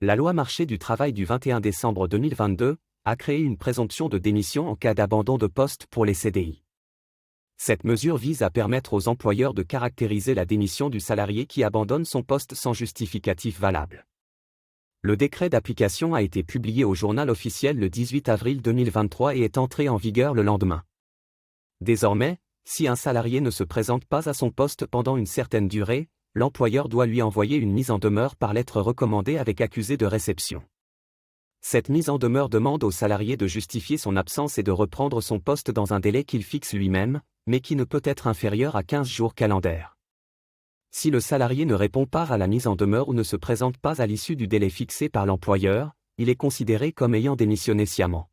La loi marché du travail du 21 décembre 2022 a créé une présomption de démission en cas d'abandon de poste pour les CDI. Cette mesure vise à permettre aux employeurs de caractériser la démission du salarié qui abandonne son poste sans justificatif valable. Le décret d'application a été publié au Journal officiel le 18 avril 2023 et est entré en vigueur le lendemain. Désormais, si un salarié ne se présente pas à son poste pendant une certaine durée, l'employeur doit lui envoyer une mise en demeure par lettre recommandée avec accusé de réception. Cette mise en demeure demande au salarié de justifier son absence et de reprendre son poste dans un délai qu'il fixe lui-même, mais qui ne peut être inférieur à 15 jours calendaires. Si le salarié ne répond pas à la mise en demeure ou ne se présente pas à l'issue du délai fixé par l'employeur, il est considéré comme ayant démissionné sciemment.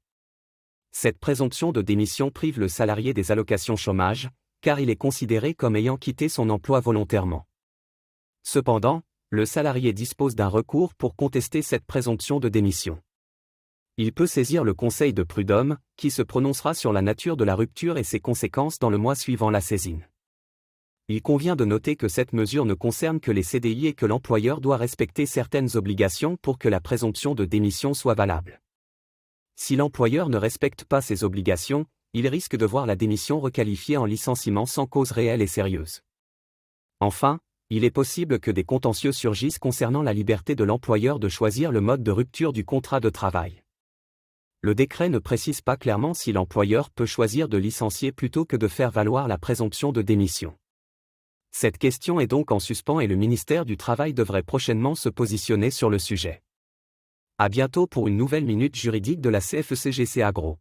Cette présomption de démission prive le salarié des allocations chômage, car il est considéré comme ayant quitté son emploi volontairement. Cependant, le salarié dispose d'un recours pour contester cette présomption de démission. Il peut saisir le Conseil de prud'homme, qui se prononcera sur la nature de la rupture et ses conséquences dans le mois suivant la saisine. Il convient de noter que cette mesure ne concerne que les CDI et que l'employeur doit respecter certaines obligations pour que la présomption de démission soit valable. Si l'employeur ne respecte pas ces obligations, il risque de voir la démission requalifiée en licenciement sans cause réelle et sérieuse. Enfin, il est possible que des contentieux surgissent concernant la liberté de l'employeur de choisir le mode de rupture du contrat de travail. Le décret ne précise pas clairement si l'employeur peut choisir de licencier plutôt que de faire valoir la présomption de démission. Cette question est donc en suspens et le ministère du Travail devrait prochainement se positionner sur le sujet. À bientôt pour une nouvelle minute juridique de la CFECGC Agro.